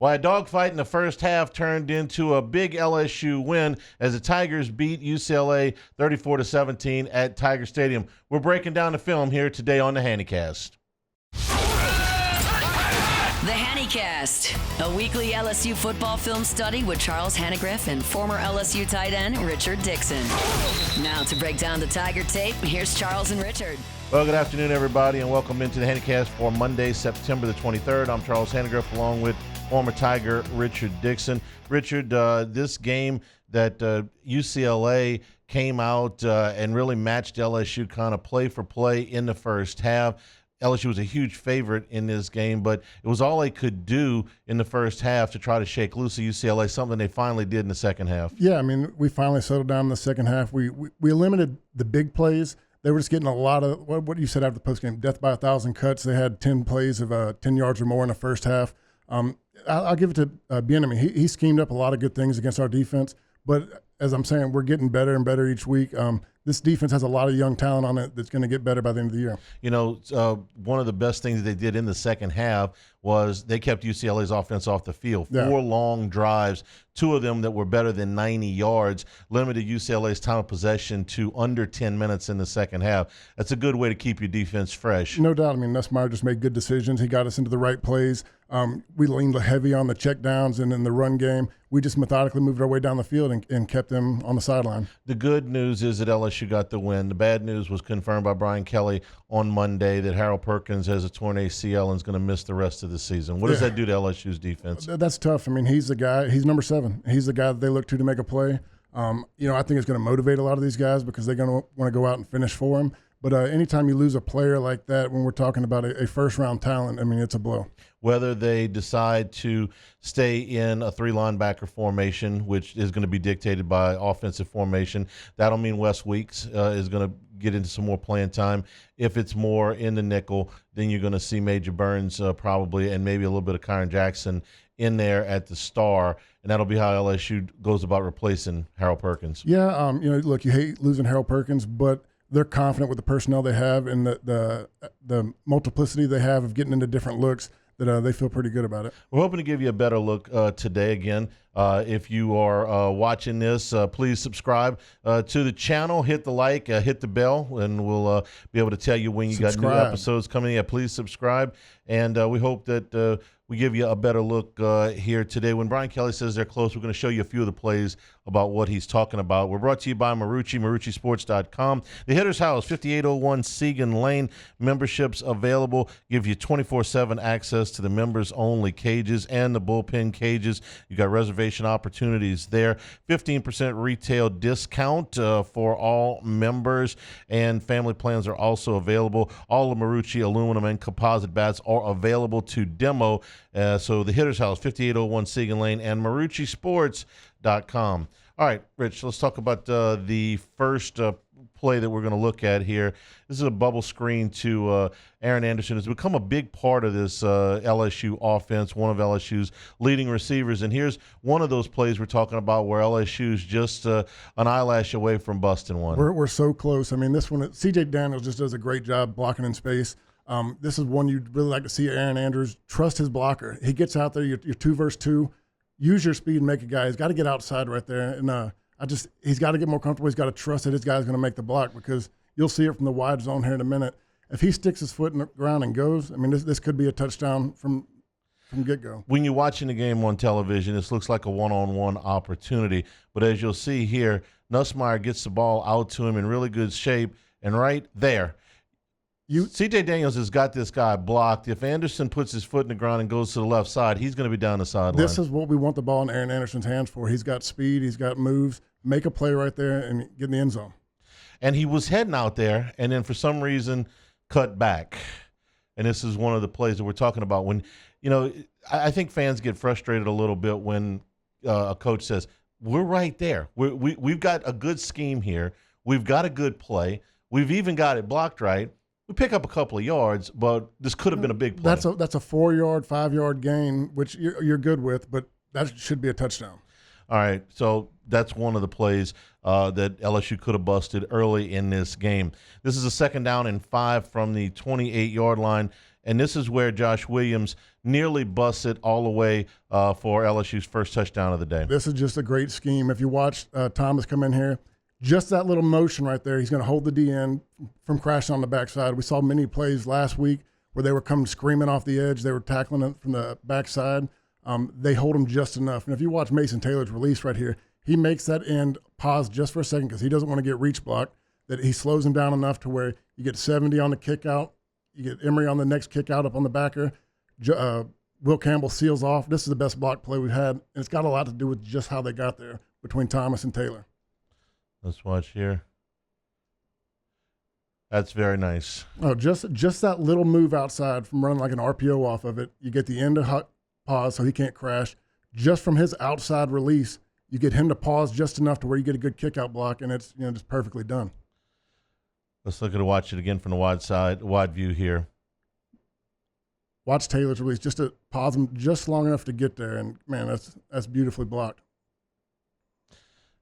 Well, a dogfight in the first half turned into a big LSU win as the Tigers beat UCLA 34-17 at Tiger Stadium. We're breaking down the film here today on the Hanacast. The Hanacast, a weekly LSU football film study with Charles Hanagriff and former LSU tight end Richard Dickson. Now to break down the Tiger tape, here's Charles and Richard. Well, good afternoon, everybody, and welcome into the Hanacast for Monday, September the 23rd. I'm Charles Hanagriff along with former Tiger Richard Dickson. Richard, this game that UCLA came out and really matched LSU kind of play for play in the first half. LSU was a huge favorite in this game, but it was all they could do in the first half to try to shake loose of UCLA, something they finally did in the second half. Yeah, I mean, we finally settled down in the second half. We limited the big plays. They were just getting a lot of what you said after the postgame, death by 1,000 cuts. They had 10 plays of 10 yards or more in the first half. I'll give it to Bieniemy. He schemed up a lot of good things against our defense, but as I'm saying, we're getting better and better each week. This defense has a lot of young talent on it that's going to get better by the end of the year. You know, one of the best things they did in the second half was they kept UCLA's offense off the field. Four long drives, two of them that were better than 90 yards, limited UCLA's time of possession to under 10 minutes in the second half. That's a good way to keep your defense fresh. No doubt. I mean, Nussmeier just made good decisions. He got us into the right plays. We leaned heavy on the checkdowns and in the run game. We just methodically moved our way down the field and kept them on the sideline. The good news is that LSU got the win. The bad news was confirmed by Brian Kelly on Monday that Harold Perkins has a torn ACL and is going to miss the rest of the season. What does that do to LSU's defense? That's tough. I mean, he's the guy. He's number 7. He's the guy that they look to make a play. I think it's going to motivate a lot of these guys because they're going to want to go out and finish for him. But anytime you lose a player like that, when we're talking about a first-round talent, I mean, it's a blow. Whether they decide to stay in a 3-linebacker formation, which is going to be dictated by offensive formation, that'll mean Wes Weeks is going to get into some more playing time. If it's more in the nickel, then you're going to see Major Burns probably and maybe a little bit of Kyron Jackson in there at the star, and that'll be how LSU goes about replacing Harold Perkins. Yeah, look, you hate losing Harold Perkins, but they're confident with the personnel they have and the multiplicity they have of getting into different looks that they feel pretty good about it. We're hoping to give you a better look today again. If you are watching this, please subscribe to the channel, hit the like, hit the bell, and we'll be able to tell you when you got new episodes coming in. Yeah, please subscribe, and we hope that we give you a better look here today. When Brian Kelly says they're close, we're going to show you a few of the plays about what he's talking about. We're brought to you by Marucci, MarucciSports.com. The Hitter's House, 5801 Segan Lane. Memberships available. Give you 24/7 access to the members-only cages and the bullpen cages. You got reservation opportunities there. 15% retail discount for all members, and family plans are also available. All the Marucci aluminum and composite bats are available to demo. So the Hitter's House, 5801 Segan Lane, and MarucciSports.com. All right, Rich, let's talk about the first play that we're going to look at here. This is a bubble screen to Aaron Anderson. It's become a big part of this LSU offense, one of LSU's leading receivers. And here's one of those plays we're talking about where LSU's just an eyelash away from busting one. We're so close. I mean, this one, C.J. Daniels just does a great job blocking in space. This is one you'd really like to see Aaron Andrews trust his blocker. He gets out there, you're 2 versus 2. Use your speed and make a guy. He's got to get outside right there. And he's got to get more comfortable. He's got to trust that his guy's going to make the block because you'll see it from the wide zone here in a minute. If he sticks his foot in the ground and goes, I mean, this could be a touchdown from get-go. When you're watching the game on television, this looks like a one-on-one opportunity. But as you'll see here, Nussmeier gets the ball out to him in really good shape, and right there, C.J. Daniels has got this guy blocked. If Anderson puts his foot in the ground and goes to the left side, he's going to be down the sideline. This is what we want the ball in Aaron Anderson's hands for. He's got speed. He's got moves. Make a play right there and get in the end zone. And he was heading out there and then for some reason cut back. And this is one of the plays that we're talking about. When, I think fans get frustrated a little bit when a coach says, we're right there. We've got a good scheme here. We've got a good play. We've even got it blocked right. We pick up a couple of yards, but this could have been a big play. That's a 4-yard, 5-yard gain, which you're good with, but that should be a touchdown. All right, so that's one of the plays that LSU could have busted early in this game. This is a 2nd down and 5 from the 28-yard line, And this is where Josh Williams nearly busts it all the way for LSU's first touchdown of the day. This is just a great scheme. If you watch Thomas come in here, just that little motion right there, he's going to hold the DN from crashing on the backside. We saw many plays last week where they were coming screaming off the edge. They were tackling it from the backside. They hold him just enough. And if you watch Mason Taylor's release right here, he makes that end pause just for a second because he doesn't want to get reach blocked, that he slows him down enough to where you get 70 on the kick out, you get Emery on the next kick out up on the backer. Will Campbell seals off. This is the best block play we've had, and it's got a lot to do with just how they got there between Thomas and Taylor. Let's watch here. That's very nice. Oh, just that little move outside from running like an RPO off of it. You get the end of pause so he can't crash. Just from his outside release, you get him to pause just enough to where you get a good kick out block, and it's just perfectly done. Let's watch it again from the wide view here. Watch Taylor's release, just to pause him just long enough to get there, and man, that's beautifully blocked.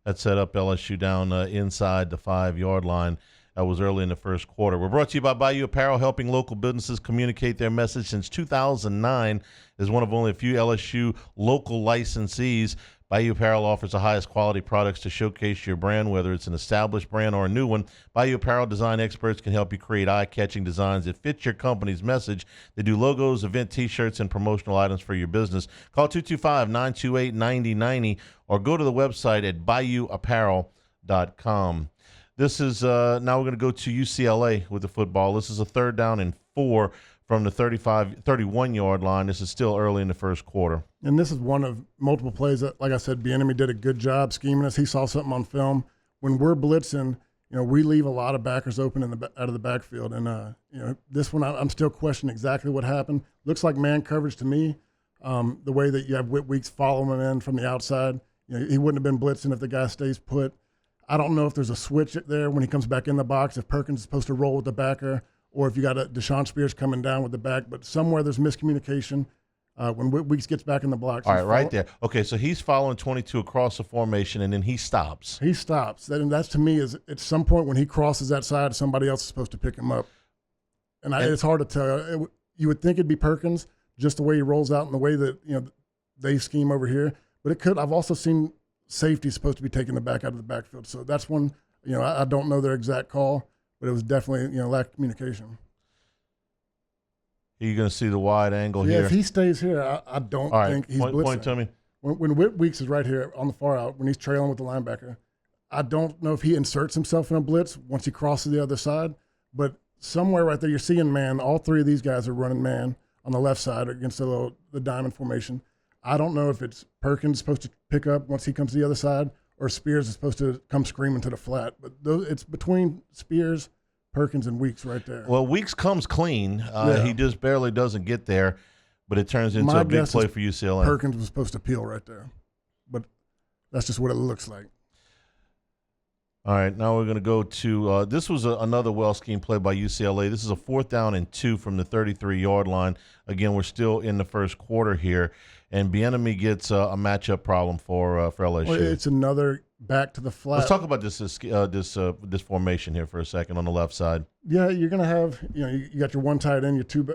That set up LSU down inside the 5-yard line. That was early in the first quarter. We're brought to you by Bayou Apparel, helping local businesses communicate their message since 2009. Is one of only a few LSU local licensees. Bayou Apparel offers the highest quality products to showcase your brand, whether it's an established brand or a new one. Bayou Apparel design experts can help you create eye-catching designs that fit your company's message. They do logos, event T-shirts, and promotional items for your business. Call 225-928-9090 or go to the website at bayouapparel.com. This is now we're going to go to UCLA with the football. This is a 3rd down and 4 from the 31-yard line. This is still early in the first quarter. And this is one of multiple plays that, like I said, Bieniemy did a good job scheming us. He saw something on film. When we're blitzing, we leave a lot of backers open out of the backfield. And, this one, I'm still questioning exactly what happened. Looks like man coverage to me, the way that you have Whit Weeks following him in from the outside. He wouldn't have been blitzing if the guy stays put. I don't know if there's a switch there when he comes back in the box, if Perkins is supposed to roll with the backer, or if you got a Deshaun Spears coming down with the back. But somewhere there's miscommunication when Weeks gets back in the box. All right, right there. Okay, so he's following 22 across the formation, and then he stops. He stops. That's to me is at some point when he crosses that side, somebody else is supposed to pick him up. And it's hard to tell. You would think it'd be Perkins, just the way he rolls out and the way that they scheme over here. But it could. I've also seen safety supposed to be taking the back out of the backfield. So that's one, I don't know their exact call, but it was definitely, lack of communication. You're going to see the wide angle here. If he stays here, I don't think he's blitzing. Point to me. When Whit Weeks is right here on the far out, when he's trailing with the linebacker, I don't know if he inserts himself in a blitz once he crosses the other side, but somewhere right there you're seeing man. All three of these guys are running man on the left side against the diamond formation. I don't know if it's Perkins supposed to pick up once he comes to the other side, or Spears is supposed to come screaming to the flat. But it's between Spears, Perkins, and Weeks right there. Well, Weeks comes clean. He just barely doesn't get there, but it turns into a big play for UCLA. Perkins was supposed to peel right there, but that's just what it looks like. All right, now we're going to go to this was another well-schemed play by UCLA. This is a 4th down and 2 from the 33-yard line. Again, we're still in the first quarter here, and Bieniemy gets a matchup problem for LSU. Well, it's another back to the flat. Let's talk about this formation here for a second on the left side. Yeah, you're going to have you got your one tight end, your two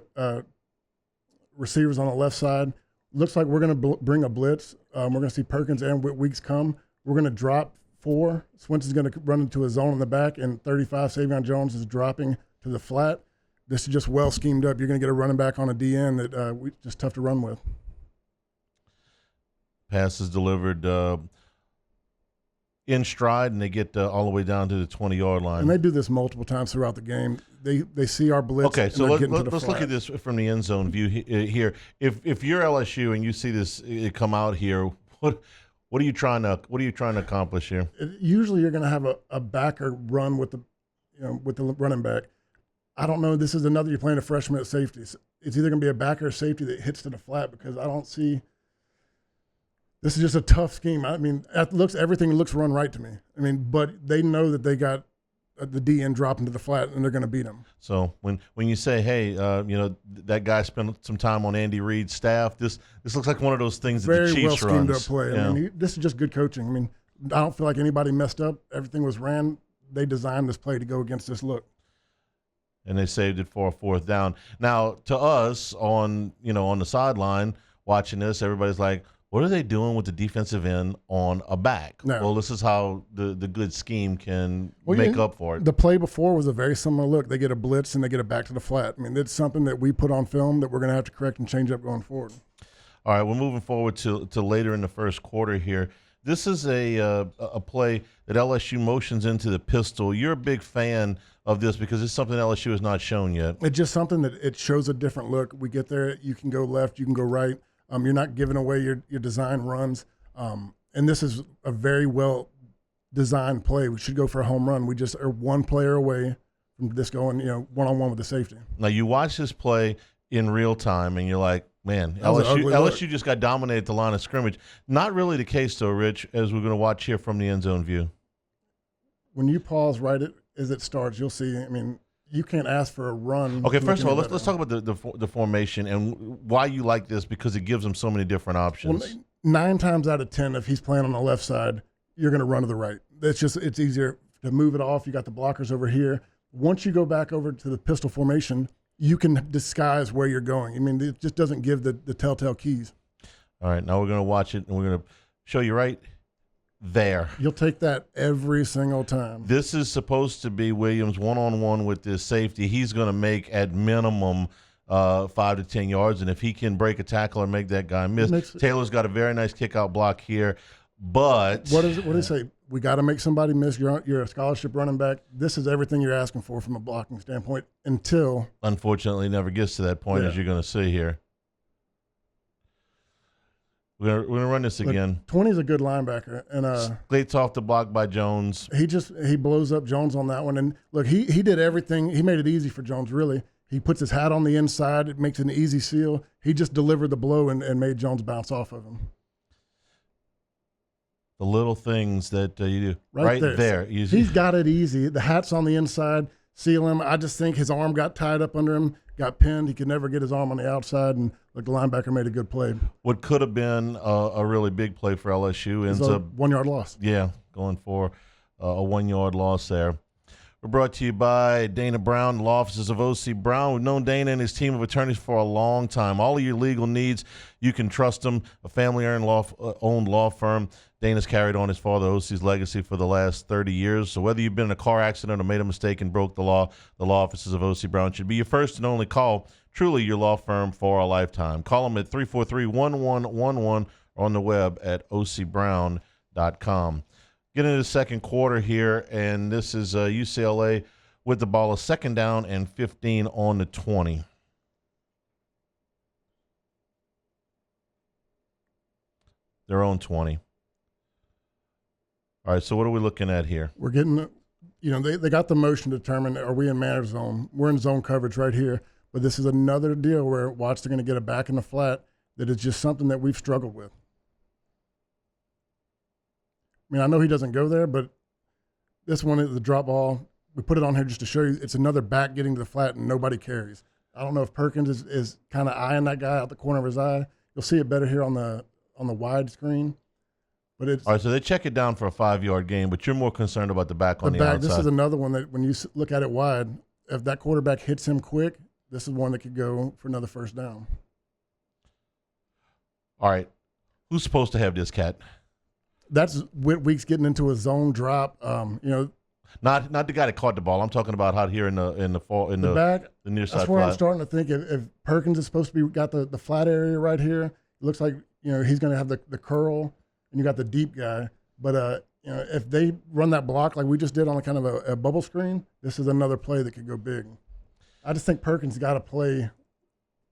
receivers on the left side. Looks like we're going to bring a blitz. We're going to see Perkins and Weeks come. We're going to drop 4. Swenson's going to run into a zone in the back, and 35, Savion Jones is dropping to the flat. This is just well schemed up. You're going to get a running back on a DN that just tough to run with. Pass is delivered in stride, and they get all the way down to the 20-yard line. And they do this multiple times throughout the game. They see our blitz. Okay, so let's flat. look at this from the end zone view here. If you're LSU and you see this come out here, what are you trying to accomplish here? Usually, you're going to have a backer run with the running back. I don't know. This is another. You're playing a freshman at safety. It's either going to be a backer or safety that hits to the flat, because I don't see. This is just a tough scheme. I mean, everything looks run right to me. I mean, but they know that they got the DN dropping to the flat, and they're going to beat them. So when you say, hey, that guy spent some time on Andy Reid's staff, this looks like one of those things that the Chiefs runs. Very well schemed up play. Yeah. I mean, this is just good coaching. I mean, I don't feel like anybody messed up. Everything was ran. They designed this play to go against this look. and they saved it for a 4th down. Now, to us on the sideline watching this, everybody's like, what are they doing with the defensive end on a back? No. Well, this is how the good scheme can make up for it. The play before was a very similar look. They get a blitz and they get it back to the flat. I mean, it's something that we put on film that we're going to have to correct and change up going forward. All right, we're moving forward to later in the first quarter here. This is a play that LSU motions into the pistol. You're a big fan of this because it's something LSU has not shown yet. It's just something that it shows a different look. We get there, you can go left, you can go right. You're not giving away your design runs. And this is a very well-designed play. We should go for a home run. We just are one player away from this going, one-on-one with the safety. Now, you watch this play in real time, and you're like, man, LSU just got dominated at the line of scrimmage. Not really the case, though, Rich, as we're going to watch here from the end zone view. When you pause right as it starts, you'll see, I mean, you can't ask for a run. Okay, first of all, let's talk about the formation and why you like this, because it gives them so many different options. Well, 9 times out of 10, if he's playing on the left side, you're going to run to the right. It's easier to move it off. You got the blockers over here. Once you go back over to the pistol formation, you can disguise where you're going. I mean, it just doesn't give the telltale keys. All right, now we're going to watch it, and we're going to show you right there. You'll take that every single time. This is supposed to be Williams one-on-one with this safety. He's going to make at minimum 5 to 10 yards, and if he can break a tackle or make that guy miss. Taylor's got a very nice kick-out block here, but what do they say? We got to make somebody miss. You're a scholarship running back. This is everything you're asking for from a blocking standpoint until – unfortunately, never gets to that point, as you're going to see here. We're gonna run this again. 20 is a good linebacker, and Slate's off the block by Jones. He blows up Jones on that one, and look, he did everything. He made it easy for Jones. Really, he puts his hat on the inside. It makes an easy seal. He just delivered the blow and made Jones bounce off of him. The little things that you do right there. He's got it easy. The hat's on the inside. Seal him. I just think his arm got tied up under him, got pinned. He could never get his arm on the outside, and look, the linebacker made a good play. What could have been a really big play for LSU ends up 1 yard loss. Yeah, going for a 1 yard loss there. We're brought to you by Dana Brown, law offices of O.C. Brown. We've known Dana and his team of attorneys for a long time. All of your legal needs, you can trust them. A family-owned law firm. Dana's carried on his father O.C.'s legacy for the last 30 years. So whether you've been in a car accident or made a mistake and broke the law offices of O.C. Brown should be your first and only call. Truly your law firm for a lifetime. Call them at 343-1111 or on the web at ocbrown.com. Get into the second quarter here, and this is UCLA with the ball, a 2nd down and 15 on the 20. Their own 20. All right, so what are we looking at here? We're getting, they got the motion determined. Are we in man zone? We're in zone coverage right here. But this is another deal where Watts are going to get it back in the flat that is just something that we've struggled with. I mean, I know he doesn't go there, but this one is the drop ball. We put it on here just to show you it's another back getting to the flat and nobody carries. I don't know if Perkins is kind of eyeing that guy out the corner of his eye. You'll see it better here on the wide screen. But it's all right, so they check it down for a 5-yard gain, but you're more concerned about the back on the outside. This is another one that when you look at it wide, if that quarterback hits him quick, this is one that could go for another 1st down. All right, who's supposed to have this, Cat? That's Weeks getting into a zone drop. Not the guy that caught the ball. I'm talking about out here in the back, the near side. That's where flat. I'm starting to think if Perkins is supposed to be got the flat area right here, it looks like he's going to have the curl, and you got the deep guy. But if they run that block like we just did on a kind of a bubble screen, this is another play that could go big. I just think Perkins got to play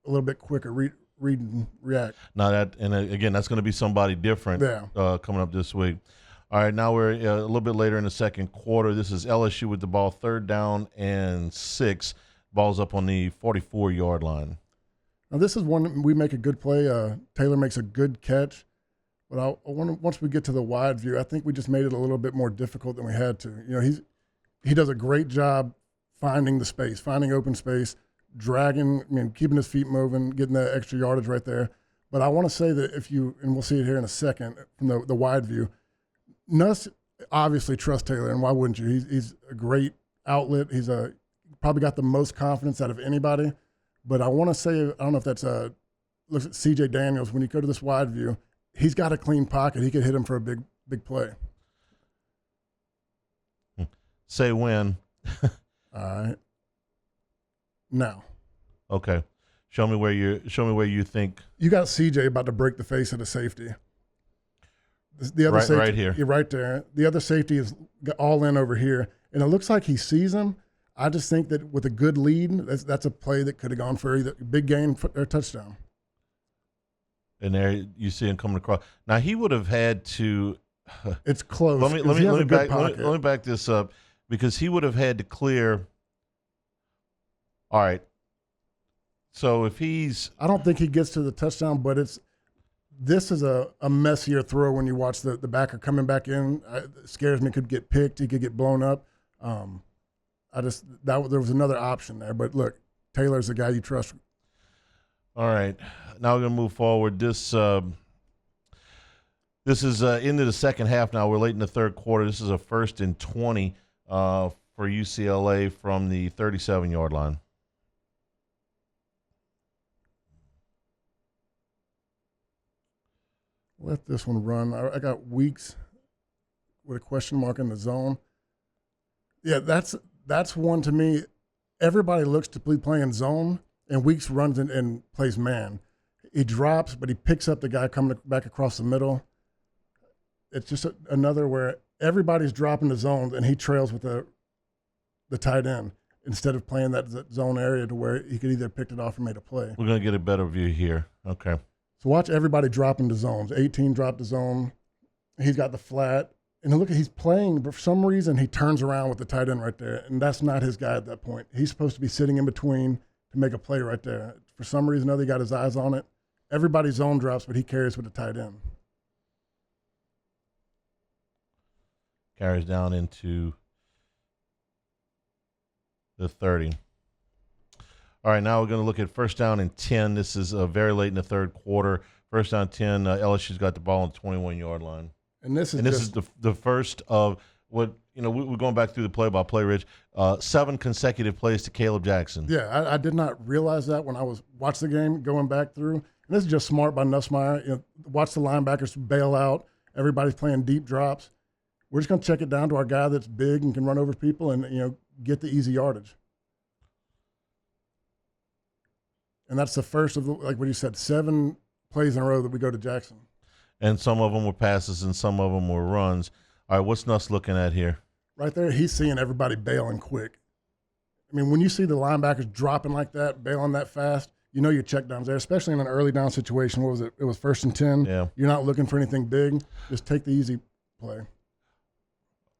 a little bit quicker, read and react. Now again, that's going to be somebody different coming up this week. All right, now we're a little bit later in the second quarter. This is LSU with the ball, 3rd down and 6. Ball's up on the 44-yard line. Now this is one we make a good play. Taylor makes a good catch, but I wonder, once we get to the wide view, I think we just made it a little bit more difficult than we had to. He does a great job finding the space, finding open space, dragging, keeping his feet moving, getting that extra yardage right there. But I want to say that and we'll see it here in a second from the wide view, Nuss obviously trusts Taylor, and why wouldn't you? He's a great outlet. He's probably got the most confidence out of anybody. But I want to say, I don't know if that's looks at C.J. Daniels. When you go to this wide view, he's got a clean pocket. He could hit him for a big play. Say when. All right. Now. Okay. Show me where you think. You got CJ about to break the face of the safety. The other safety, right here. You're right there. The other safety is all in over here, and it looks like he sees him. I just think that with a good lead, that's a play that could have gone for either big gain or touchdown. And there you see him coming across. Now he would have had to. It's close. Let me back this up, because he would have had to clear. All right. So if he's, I don't think he gets to the touchdown, but this is a messier throw when you watch the backer coming back in. It scares me. Could get picked. He could get blown up. There was another option there, but look, Taylor's the guy you trust. All right. Now we're gonna move forward. This is into the second half now. We're late in the third quarter. This is a 1st and 20 for UCLA from the 37-yard line. Let this one run. I got Weeks with a question mark in the zone. Yeah, that's one to me. Everybody looks to be playing zone, and Weeks runs and plays man. He drops, but he picks up the guy coming back across the middle. It's just another where everybody's dropping the zones, and he trails with the tight end instead of playing that zone area to where he could either picked it off or made a play. We're going to get a better view here. Okay. So watch everybody dropping the zones. 18 dropped the zone. He's got the flat. And look, he's playing, but for some reason he turns around with the tight end right there, and that's not his guy at that point. He's supposed to be sitting in between to make a play right there. For some reason or other, he got his eyes on it. Everybody's zone drops, but he carries with the tight end. Carries down into the 30. All right, now we're going to look at 1st down and 10. This is very late in the third quarter. 1st down 10. LSU's got the ball on the 21-yard line. And this is the first of what, we're going back through the play-by-play, Rich. 7 consecutive plays to Caleb Jackson. Yeah, I did not realize that when I was watching the game, going back through. And this is just smart by Nussmeier. Watch the linebackers bail out. Everybody's playing deep drops. We're just going to check it down to our guy that's big and can run over people and, get the easy yardage. And that's the first of, like what you said, 7 plays in a row that we go to Jackson. And some of them were passes and some of them were runs. All right, what's Nuss looking at here? Right there, he's seeing everybody bailing quick. I mean, when you see the linebackers dropping like that, bailing that fast, your check downs there, especially in an early down situation. What was it? It was 1st and 10. Yeah. You're not looking for anything big. Just take the easy play.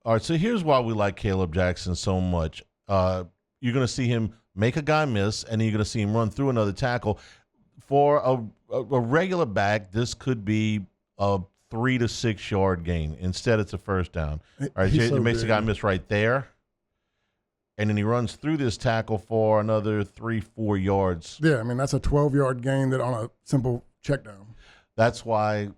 All right, so here's why we like Caleb Jackson so much. You're going to see him make a guy miss, and then you're going to see him run through another tackle. For a regular back, this could be a 3 to 6 yard gain. Instead, it's a 1st down. All right, he makes a guy miss right there, and then he runs through this tackle for another 3-4 yards. Yeah, I mean, that's a 12-yard gain that on a simple check down. That's why,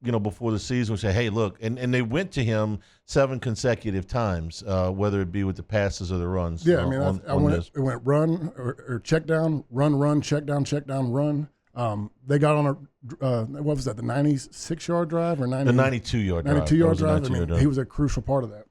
before the season, we say, hey, look, and they went to him 7 consecutive times, whether it be with the passes or the runs. Yeah, I mean, it went run or check down, run, check down, run. They got on what was that, the 96-yard drive or 90? The 92-yard drive. 92-yard drive. I mean, he was a crucial part of that.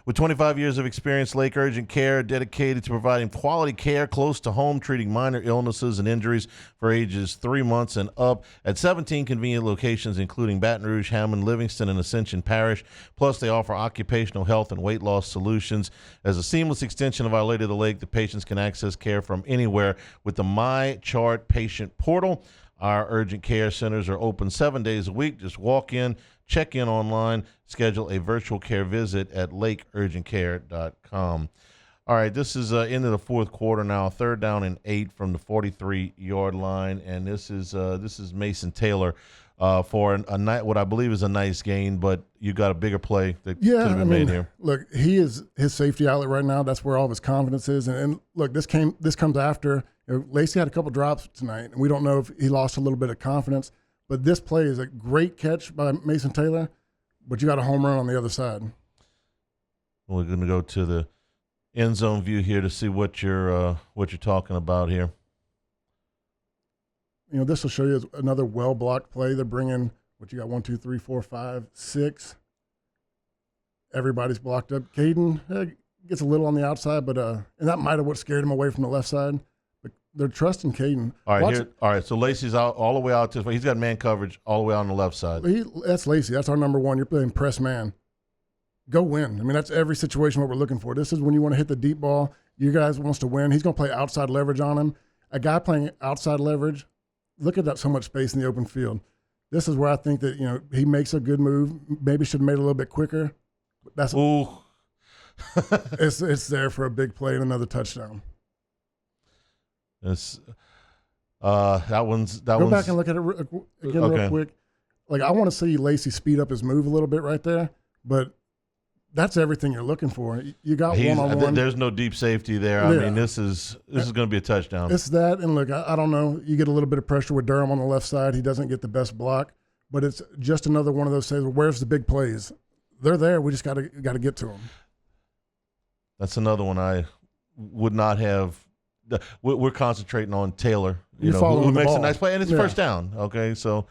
With 25 years of experience, Lake Urgent Care dedicated to providing quality care close to home, treating minor illnesses and injuries for ages 3 months and up at 17 convenient locations, including Baton Rouge, Hammond, Livingston, and Ascension Parish. Plus, they offer occupational health and weight loss solutions. As a seamless extension of Our Lady of the Lake, the patients can access care from anywhere with the MyChart patient portal. Our urgent care centers are open 7 days a week. Just walk in, check in online, schedule a virtual care visit at lakeurgentcare.com. All right, this is into the fourth quarter now. 3rd down and 8 from the 43-yard line, and this is Mason Taylor for what I believe is a nice gain, but you got a bigger play that could have been made here. Look, he is his safety outlet right now. That's where all of his confidence is, and look, this comes after. Lacey had a couple drops tonight, and we don't know if he lost a little bit of confidence. But this play is a great catch by Mason Taylor, but you got a home run on the other side. We're going to go to the end zone view here to see what you're talking about here. This will show you another well-blocked play. They're bringing, what you got, 1, 2, 3, 4, 5, 6. Everybody's blocked up. Caden gets a little on the outside, but and that might have what scared him away from the left side. But they're trusting Caden. All right, so Lacey's out all the way out to – he's got man coverage all the way on the left side. That's Lacey. That's our number one. You're playing press man. Go win. I mean, that's every situation what we're looking for. This is when you want to hit the deep ball. You guys wants to win. He's going to play outside leverage on him. A guy playing outside leverage, look at that, so much space in the open field. This is where I think that, he makes a good move. Maybe should have made it a little bit quicker. That's Ooh. it's there for a big play and another touchdown. Go back and look at it again real quick. Like, I want to see Lacey speed up his move a little bit right there, but that's everything you're looking for. You got one-on-one. There's no deep safety there. I mean, this is going to be a touchdown. It's that, and look, I don't know. You get a little bit of pressure with Durham on the left side. He doesn't get the best block, but it's just another one of those saves. Where's the big plays? They're there. We just got to get to them. That's another one I would not have. We're concentrating on Taylor, who makes a nice play, and it's first down. Okay, so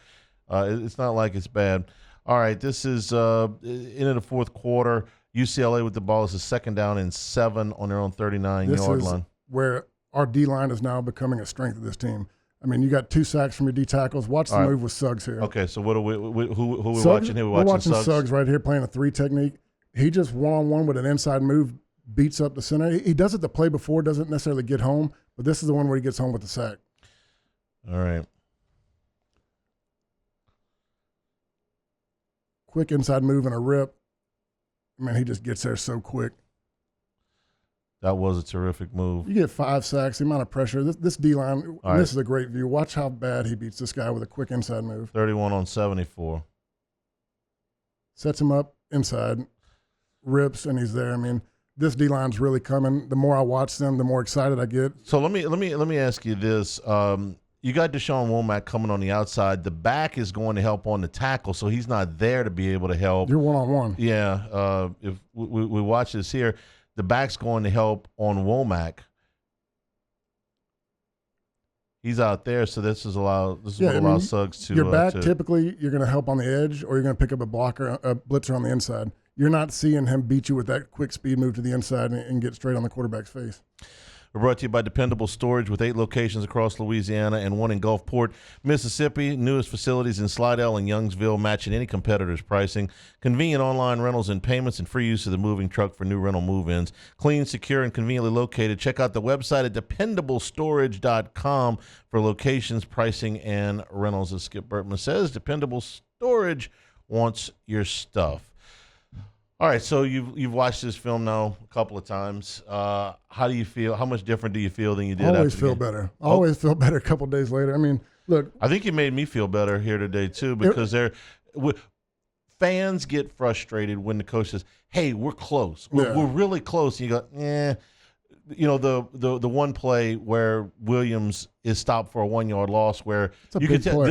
it's not like it's bad. All right, this is into the fourth quarter. UCLA with the ball is a 2nd down and 7 on their own 39-yard line. Where our D-line is now becoming a strength of this team. I mean, you got 2 sacks from your D tackles. Watch the move with Suggs here. Okay, so what are who are we watching here? We're watching Suggs right here playing a 3 technique. He just one-on-one with an inside move beats up the center. He does it the play before, doesn't necessarily get home, but this is the one where he gets home with the sack. All right. Quick inside move and a rip. Man, he just gets there so quick. That was a terrific move. You get 5 sacks, the amount of pressure. This D-line, this is a great view. Watch how bad he beats this guy with a quick inside move. 31 on 74. Sets him up inside, rips, and he's there. I mean, this D-line's really coming. The more I watch them, the more excited I get. So let me ask you this. You got Deshaun Womack coming on the outside. The back is going to help on the tackle, so he's not there to be able to help. You're one-on-one. Yeah. If we watch this here, the back's going to help on Womack. He's out there, so this is what allows Suggs to. Your back, typically, you're going to help on the edge, or you're going to pick up a blitzer on the inside. You're not seeing him beat you with that quick speed move to the inside and get straight on the quarterback's face. We're brought to you by Dependable Storage with 8 locations across Louisiana and 1 in Gulfport, Mississippi. Newest facilities in Slidell and Youngsville, matching any competitor's pricing. Convenient online rentals and payments and free use of the moving truck for new rental move-ins. Clean, secure, and conveniently located. Check out the website at dependablestorage.com for locations, pricing, and rentals. As Skip Burtman says, Dependable Storage wants your stuff. All right, so you've watched this film now a couple of times. How do you feel? How much different do you feel than you did? Always feel better. Always feel better a couple of days later. I mean, look. I think you made me feel better here today too, because fans get frustrated when the coach says, "Hey, we're close. We're really close." And you go, "Eh." You know, the one play where Williams is stopped for a 1-yard loss, where you can tell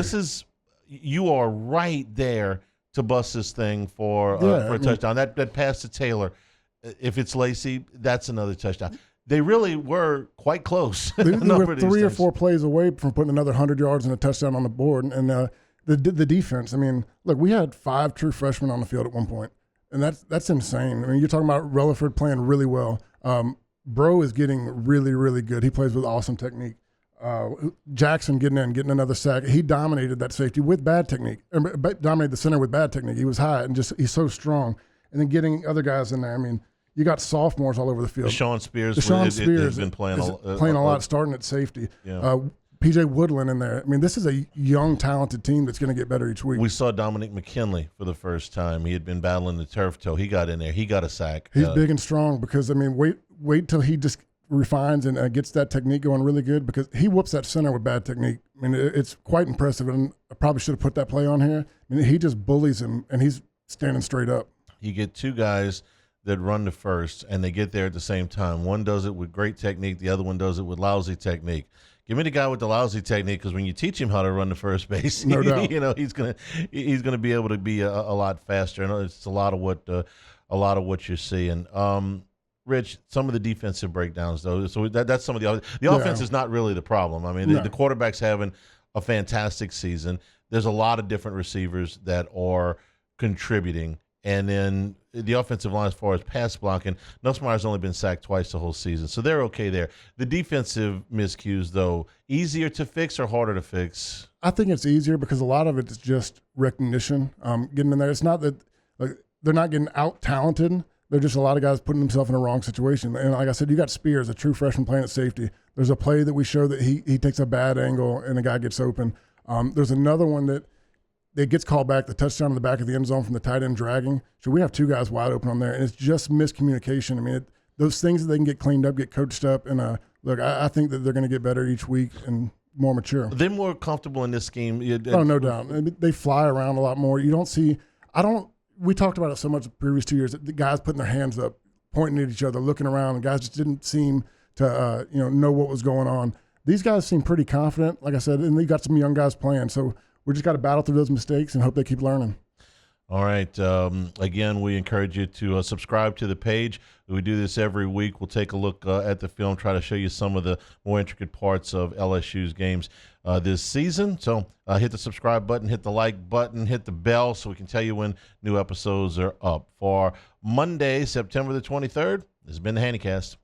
you are right there to bust this thing for a touchdown. That pass to Taylor, if it's Lacey, that's another touchdown. They really were quite close. They were 3 or 4 plays away from putting another 100 yards and a touchdown on the board. And the defense, I mean, look, we had 5 true freshmen on the field at one point, and that's insane. I mean, you're talking about Relaford playing really well. Bro is getting really, really good. He plays with awesome technique. Jackson getting another sack. He dominated that safety with bad technique. Dominated the center with bad technique. He was high and he's so strong. And then getting other guys in there. I mean, you got sophomores all over the field. Deshaun Spears has been playing a lot, starting at safety. Yeah. PJ Woodland in there. I mean, this is a young, talented team that's going to get better each week. We saw Dominic McKinley for the first time. He had been battling the turf toe. He got in there. He got a sack. He's big and strong because, I mean, wait till he just refines and gets that technique going really good, because he whoops that center with bad technique. I mean, it's quite impressive, and I probably should have put that play on here. I mean, he just bullies him, and he's standing straight up. You get 2 guys that run the first, and they get there at the same time. One does it with great technique. The other one does it with lousy technique. Give me the guy with the lousy technique, because when you teach him how to run the first base, no doubt. You know, he's gonna be able to be a lot faster. And it's a lot of what you're seeing. Rich, some of the defensive breakdowns, though. So that's some of the offense is not really the problem. I mean, the quarterback's having a fantastic season. There's a lot of different receivers that are contributing. And then the offensive line, as far as pass blocking, Nussmeier's only been sacked twice the whole season. So they're okay there. The defensive miscues, though, easier to fix or harder to fix? I think it's easier because a lot of it is just recognition, getting in there. It's not that they're not getting out-talented. They're just a lot of guys putting themselves in a wrong situation. And like I said, you got Spears, a true freshman playing at safety. There's a play that we show that he takes a bad angle and the guy gets open. There's another one that gets called back, the touchdown in the back of the end zone from the tight end dragging. So we have two guys wide open on there, and it's just miscommunication. I mean, those things that they can get cleaned up, get coached up. And look, I think that they're going to get better each week and more mature. They're more comfortable in this scheme. Oh, no doubt. They fly around a lot more. You don't see – we talked about it so much the previous 2 years, that the guys putting their hands up, pointing at each other, looking around, and guys just didn't seem to know what was going on. These guys seem pretty confident, like I said, and they got some young guys playing. So we just got to battle through those mistakes and hope they keep learning. All right. Again, we encourage you to subscribe to the page. We do this every week. We'll take a look at the film, try to show you some of the more intricate parts of LSU's games this season. So hit the subscribe button, hit the like button, hit the bell so we can tell you when new episodes are up. For Monday, September the 23rd, this has been the Handycast.